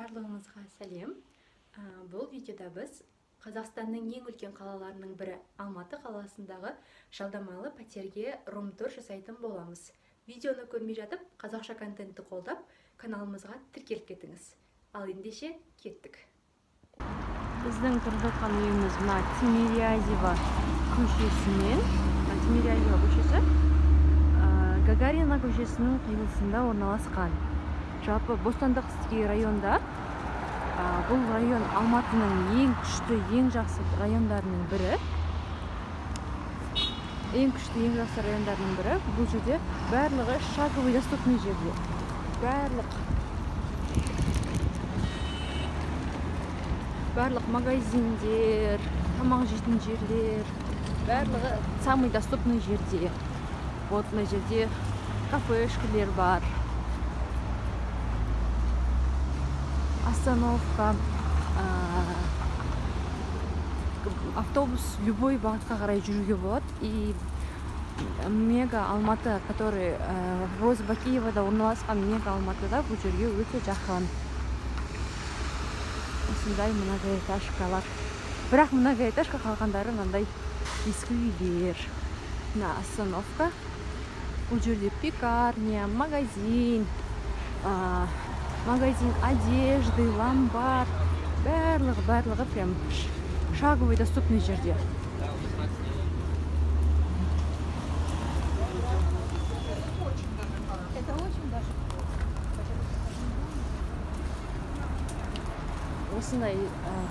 Барлығыңызға сәлем. Бұл видеода біз Қазақстанның ең үлкен қалаларының бірі Алматы қаласындағы жалдамалы пәтерге рум-тур жасайтын боламыз. Видеоны көрмей жатып, қазақша контентті қолдап, каналымызға тіркеліп кетіңіз. Ал ендеше кеттік. Біздің тұрып жатқан үйіміз мына Тимирязева көшесінен, Тимирязева көшесі Гагарина көшесінің қиылысында орналасқан. Жалпы Бостандықский районда, бұл район Алматының ең күшті, ең жақсы райондарының бірі. Ең күшті, ең жақсы райондарының бірі. Бұл жерде барлығы шаговый доступный жерде. Барлық магазиндер, тамақ жейтін жерлер, барлығы самый доступный жерде. Вот мына жерде кафешкілер бар. Остановка, автобус любой бағытқа қарай жүруге болады. И мега Алматы, который Розыбакиевада орналасқан мега Алматыда бұл жерге өте жақын. Осындай многоэтажкалар. Бірақ многоэтажка қалғандары мынандай ескі үйлер. Мына остановка. Бұл жерде пекарня, магазин одежды, ломбард, барлығы прям шаговый доступный жерде. Это очень даже. Осындай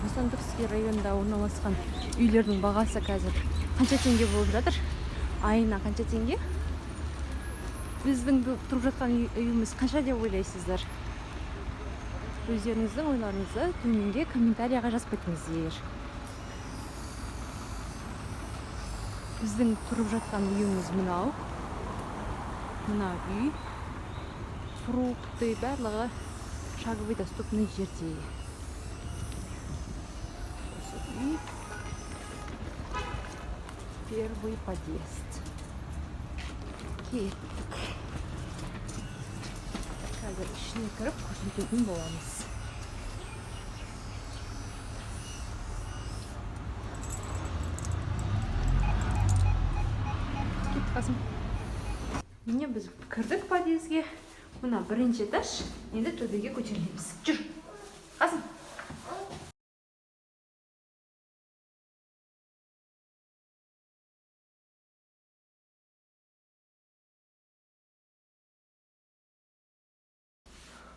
Бостандықский районда орналасқан үйлердің бағасы қазір қанша теңге болып жатыр? Айына қанша теңге? Біздің тұрып жатқан үйіміз қанша деп ойлайсыздар? Өздеріңіздің ойларыңызды төменге комментарияға жазып кетіңіздер. Біздің тұрып жатқан үйіміз мынау. Мына үй. Фрукты барлығы шаговый доступный жерде. Осы үй. Первый подъезд. Кеттік. Қазір ішіне кіріп көрсететін боламыз. Кеттік Қасым. Міне біз кірдік подъездге. Мына бірінші этаж. Енді төбеге көтерілеміз. Жүр. Қасым.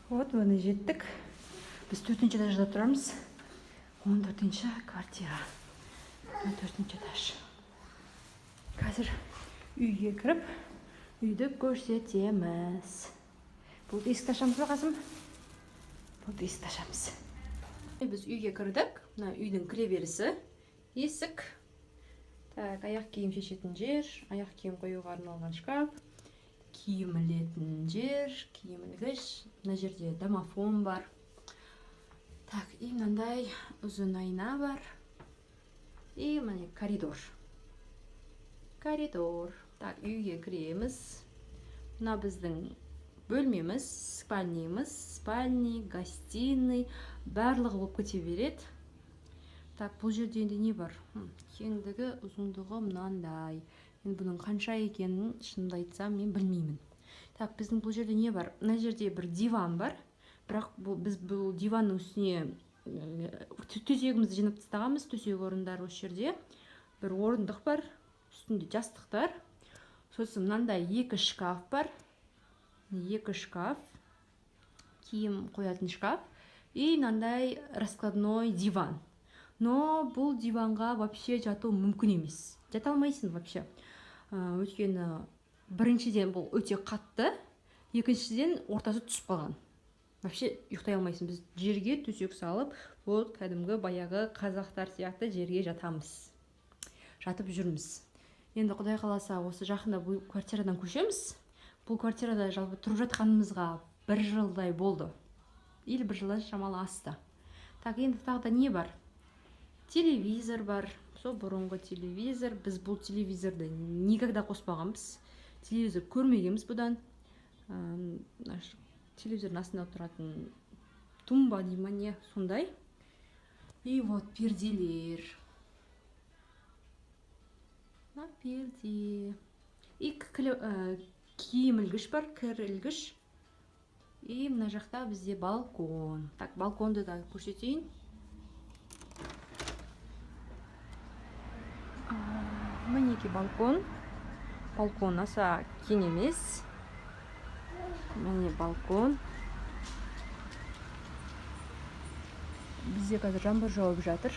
Вот міне жеттік. Біз 4-ші этажда тұрамыз. 14-ші квартира. 14-ші этаж. Қазір үйге кіріп, үйді көрсетеміз. Бұл есікті ашамыз ба, Қасым? Бұл есікті ашамыз. Біз үйге кірдік. Мына үйдің кіреберісі. Есік. Так, аяқ киім шешетін жер, аяқ киім қоюға арналған шкаф. Киім ілетін жер, киім ілгіш. Мына жерде домофон бар. Так, и мынандай ұзын айна бар. И міне коридор. Так, үйге кіреміз. Мына біздің бөлмеміз, спальный, гостиный, барлығы болып кете береді. Так, бұл жерде енді не бар? Кеңдігі, ұзындығы мынандай. Енді бұның қанша екенін шынымды айтсам мен білмеймін. Так, біздің бұл жерде не бар? Мына жерде бір диван бар. Бірақ біз бұл диванның үстіне төсегімізді жинап тастағанбыз. Төсек орындар осы жерде. Бір орындық бар. Үстінде жастықтар. Сосын мынандай екі шкаф бар. Екі шкаф. Киім қоятын шкаф. И мынандай раскладной диван. Но бұл диванға вообще жату мүмкін емес. Жата алмайсың вообще. Өйткені біріншіден бұл өте қатты, екіншіден ортасы түсіп қалған. Вообще ұйықтай алмайсың. Біз жерге төсек салып, вот кәдімгі баяғы қазақтар сияқты жерге жатамыз. Жатып жүрміз. Енді Құдай қаласа осы жақында бұл квартирадан көшеміз. Бұл квартирада жалпы тұрып жатқанымызға 1 жылдай болды. Или 1 жылдан шамалы асты. Так, енді тағы не бар? Телевизор бар. Сол бұрынғы телевизор. Біз бұл телевизорды никогда қоспағанбыз. Телевизор көрмегенбіз бұдан. Телевизордың астында тұратын тумба дей ма не, сондай. И вот перделер. Мына перде. И киім ілгіш бар, кір ілгіш. И мына жақта бізде балкон. Так, балконды да көрсетейін. Мінеки балкон. Балкон аса кең емес. Міне балкон. Бізде қазір жаңбыр жауып жатыр.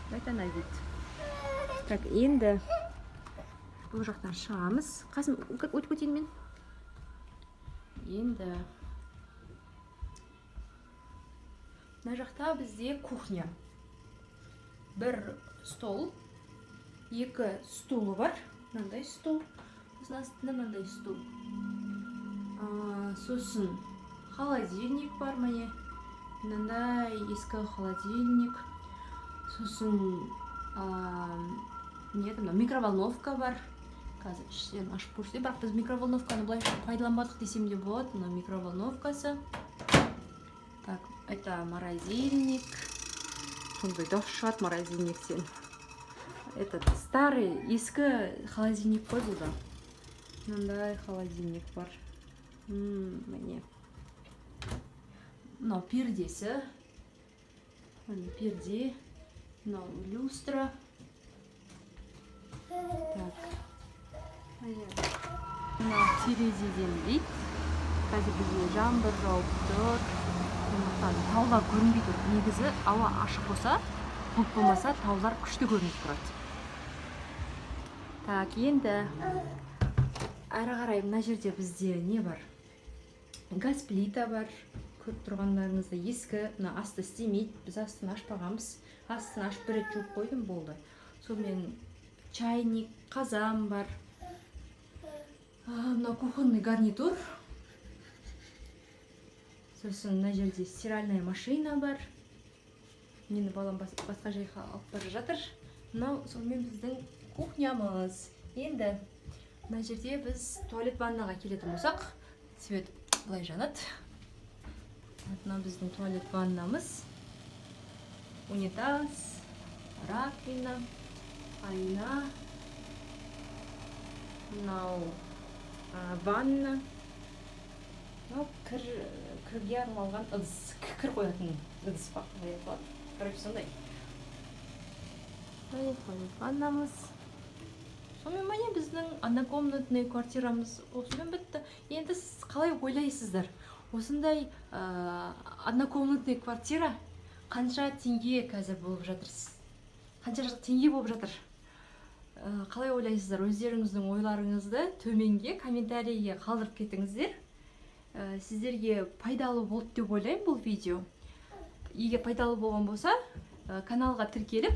Байтана вид. Так, енді бұл жақтан шығамыз. Қасым, өтіп кетейін мен. Енді мына жақта бізде кухня. Бір стол, екі стулы бар. Мынандай стул. Астында мынандай стул. Сосын холодильник бар міне. Мынандай ескі холодильник. Сосын микроволновка бар. Қазір іштен ашып көрсетейін. Бірақ біз микроволновканы былай пайдаланбадық десем де болады. Мына микроволновкасы. Так, это морозильник. Сондай дос шығады морозильниктен. Этот старый ескі холодильник қой бұл да. Мынандай холодильник бар. Міне. Мынау пердесі. Міне перде. Мынау люстра. Так. Мынау терезеден вид. Қазір бізде жаңбыр жауып тұр. Таулар көрінбей тұр. Негізі ауа ашық болса, бұлт болмаса таулар күшті көрініп тұрады. Так, енді әрі қарай мына жерде бізде не бар? Газ плита бар. Көріп тұрғандарыңызда ескі, мына асты істемейді. Біз астын ашпағанбыз. Астын ашып бір рет жуып қойдым, болды. Сонымен чайник, қазан бар. Мына кухонный гарнитур. Сосын мына жерде стиральная машина бар. Мені балам басқа жайға алып бара жатыр. Мынау сонымен біздің кухнямыз. Енді мына жерде біз туалет ваннаға келетін болсақ, свет былай жанады. Мына біздің туалет ваннамыз. Унитаз, раковина, айна. Мынау ванна. Мынау кірге арналған ыдыс. Кір қоятын ыдыс бар. Короче, сондай. Ваннамыз. Сонымен міне біздің однокомнатный квартирамыз осымен бітті. Енді сіз қалай ойлайсыздар? Осындай однокомнатный квартира қанша теңге қазір болып жатырсыз? Қанша теңге болып жатыр? Қалай ойлайсыздар? Өздеріңіздің ойларыңызды төменге комментарийге қалдырып кетіңіздер. Сіздерге пайдалы болды деп ойлаймын бұл видео. Егер пайдалы болған болса, каналға тіркеліп,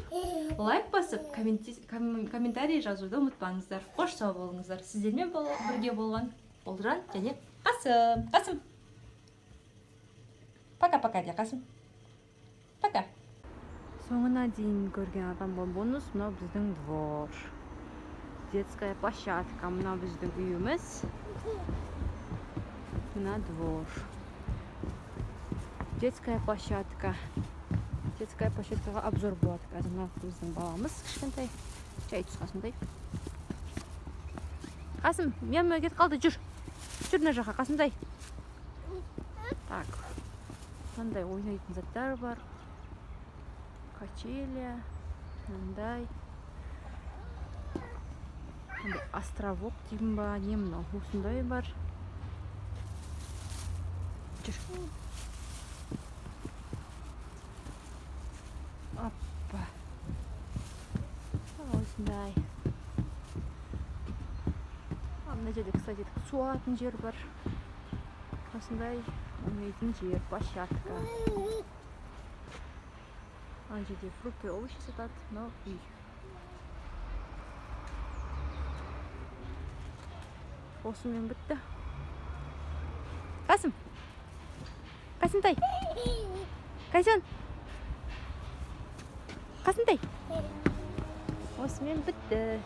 лайк басып, комментарий жазуды ұмытпаңыздар. Қош сау болыңыздар. Сіздермен бірге болған Олжан және Қасым. Қасым. Пока-пока де, Қасым. Пока. Соңына дейін көрген адам бонус. Мынау біздің двор. Детская площадка. Мынау біздің үйіміз. Мына двор. Детская площадка. Детская площадкаға обзор болады. Қазір мына біздің баламыз кішкентай. Чай тұсқасындай. Қасым, мен кетіп қалды, жүр. Жүр мына жаққа, Қасымдай. Так. Мындай ойнайтын заттар бар. Качеля. Мындай. Островок деймін ба, не мынау, осындай бар. Жүр. Опа. Осындай. Мына жерде, кстати, су алатын жер бар. Осындай ойнайтын жер, площадка. Ана жерде фрукты, овощи сатады, но үй. Осымен бітті. Қасым. Қасымтай. Қайсан. Қасымтай. Осымен бітті.